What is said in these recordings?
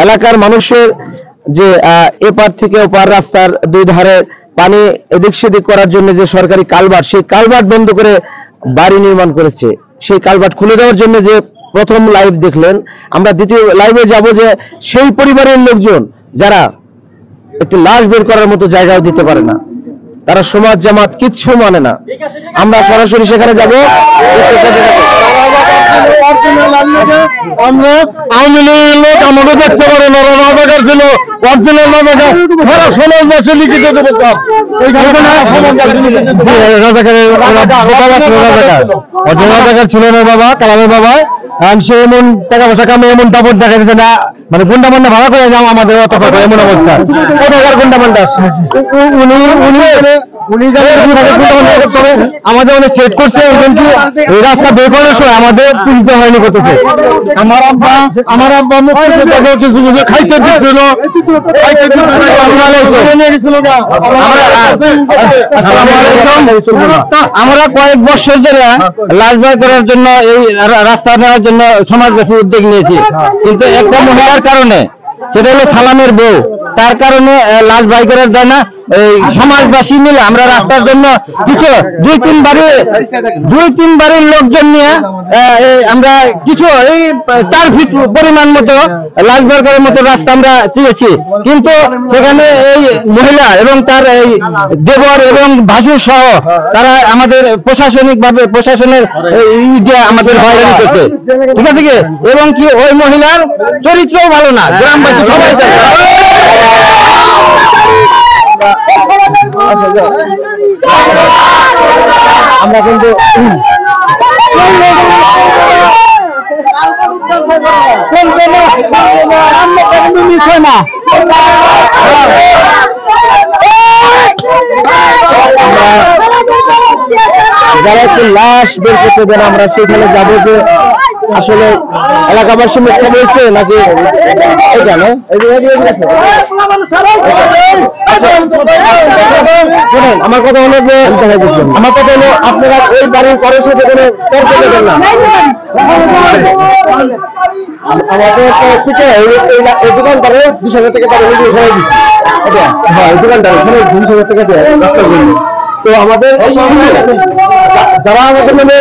এলাকার মানুষের যে এপার থেকে ওপার রাস্তার দুই ধারে পানি এদিক সেদিক করার জন্য যে সরকারি কালভার্ট, সেই কালভার্ট বন্ধ করে বাড়ি নির্মাণ করেছে। সেই কালভার্ট খুলে দেওয়ার জন্য যে প্রথম লাইভ দেখলেন, আমরা দ্বিতীয় লাইভে যাব যে সেই পরিবারের লোকজন যারা একটু লাশ বের করার মতো জায়গাও দিতে পারে না, তারা সমাজ জামাত কিচ্ছু মানে না। আমরা সরাসরি সেখানে যাব। আমরা আওয়ামী লীগের লোক আমাকে দেখতে পারে না, রাজাকার ছিল অরিজিনাল রাজাকার, সারা সমাজ বছর লিখিত রাজাকার ছিল না বাবা, কালামের বাবা। সে এমন টাকা পয়সা কামে এমন দাপট দেখা দিচ্ছে না, মানে গুন্ডা মান্ডা ভাড়া করে যাও আমাদের অত্যাচার করে এমন অবস্থা। কোথাকার গুন্ডা মান্ডা? আমাদের অনেক চেক করছে, এই রাস্তা বের করার সময় আমাদের পুলিশ হয়নি করতেছে। আমার আব্বা কিছু খাইতে দিচ্ছিল, আমরা কয়েক বছর ধরে লাশ বের করার জন্য এই রাস্তা নেওয়ার জন্য সমাজবাসী উদ্যোগ নিয়েছি, কিন্তু একটা মহিলার কারণে, সেটা হলো সালামের বউ, তার কারণে লাশ বাই করার যায় না। এই সমাজবাসী মিলে আমরা রাস্তার জন্য কিছু দুই তিন বাড়ির লোকজন নিয়ে আমরা কিছু এই 4 ফিট পরিমাণ মতো লাশ বের করার মতো রাস্তা আমরা চেয়েছি, কিন্তু সেখানে এই মহিলা এবং তার এই দেবর এবং ভাসুর সহ তারা আমাদের প্রশাসনের আমাদের হয়রানি করছে, ঠিক আছে কি? এবং কি ওই মহিলার চরিত্রও ভালো না, গ্রামবাসী সবাই জানে। আমরা কিন্তু যারা একটু লাশ বের করতে দেন, আমরা সেখানে যাবো যে আসলে এলাকাবাসী মিথ্যা বলছে নাকি এটা না। শুনেন, আমার কথা হলো যে আপনারা ওই বাড়ির কারোর সাথে কোনো তর্ক দেবেন না। আমাদের থেকে এই দোকানদারে 20,000 টাকা তার সবাই দিচ্ছে। হ্যাঁ, এই দোকানদারে 20,000 টাকা দেয় রাস্তার জন্য। তো আমাদের যারা আমাদের মানে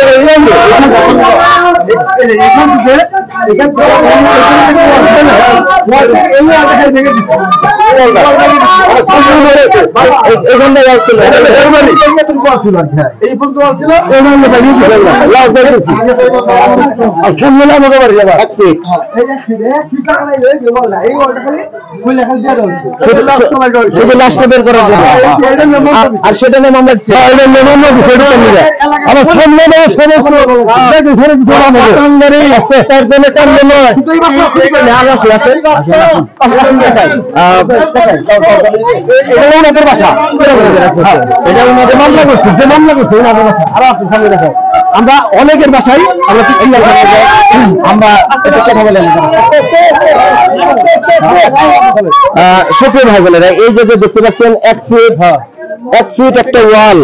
বের করার জন্য, আর সেটা নিয়ে আমরা আমরা অনেকের বাসায় আমরা কথা বলে সত্যি ভাই বলে এই যে দেখতে পাচ্ছেন 1 ফিট একটা ওয়াল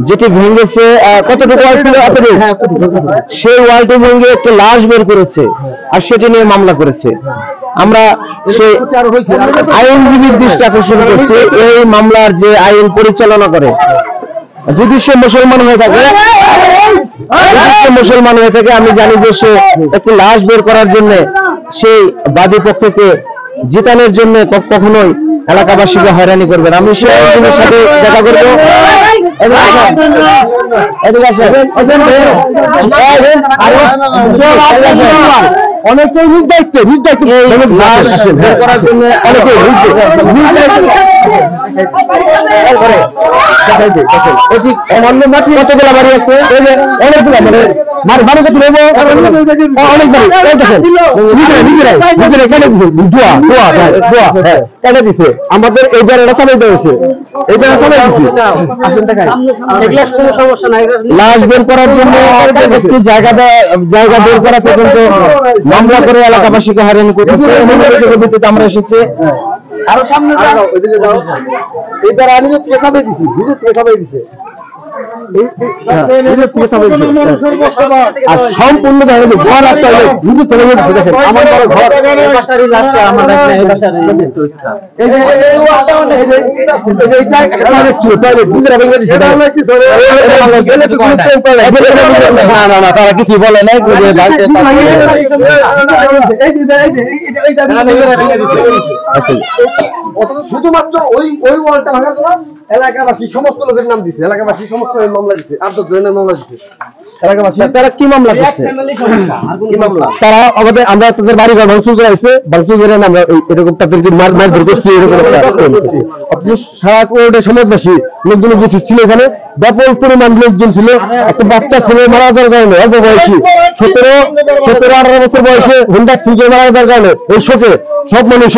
যেটি ভেঙেছে, কতটুকু ওয়াল ছিল এতটুকু, সেই ওয়ালটি ভেঙে একটা লাশ বের করেছে আর সেটি নিয়ে মামলা করেছে। আমরা সেই আইনজীবীর দৃষ্টি আকর্ষণ করছি, এই মামলার যে আইন পরিচালনা করে, যদি সে মুসলমান হয়ে থাকে, আমি জানি যে সে একটি লাশ বের করার জন্য সেই বাদী পক্ষকে জিতানোর জন্য কখনোই এলাকাবাসীকে হয়রানি করবেন। আমি সেই আইনজীবীর সাথে দেখা করবো। অনেকেই নিজ দায়িত্বে করার জন্য অমান্য মাটি কতগুলা বাড়ি আছে, অনেকগুলা মানে বাড়ি কত নেবো, অনেক বাড়ি দিছে। আমাদের এই বেড়াটা চালাইতে হয়েছে, এই বেড়া চালাই দিচ্ছি লাশ বের করার জন্য একটু জায়গা বের করা পর্যন্ত মামলা করে এলাকাবাসীকে হয়রানি করতেছে। ভিত্তিতে আমরা এসেছি। আরো সামনে যাও, ওইদিকে যাও, এই বেড়া আমি তো দিছি, বুঝে দিছে। আর সম্পূর্ণ দেখেন ঘর একটা নিজে চলে গেছে দেখেন আমার বড় ঘর তারা কিছু বলে নাই শুধুমাত্র ওই ওয়ালটা ভাঙার জন্য এলাকাবাসী সমস্ত লোকের নাম দিচ্ছে, এলাকাবাসী সমস্ত মামলা দিচ্ছে, 8-10 জনের মামলা দিচ্ছে এলাকাবাসী। তারা কি মামলা করছে? কি মামলা? তারা আমাদের আমরা তাদের বাড়ি ঘর ভাঙচুর করে আসছে, ভাঙচুর করে আমরা এরকম তাদেরকে মারধর করছি, এরকম অথচ সারা কোর্টে সমাজবাসী লোকজন উপস্থিত ছিল, এখানে ব্যাপক পরিমাণ লোকজন ছিল। একটা বাচ্চা ছেলে মারা যাওয়ার কারণে অল্প বয়সী 17-18 বছর বয়সে হুন্ডা অ্যাক্সিডেন্টে মারা যাওয়ার কারণে এই শোকে সব মানুষ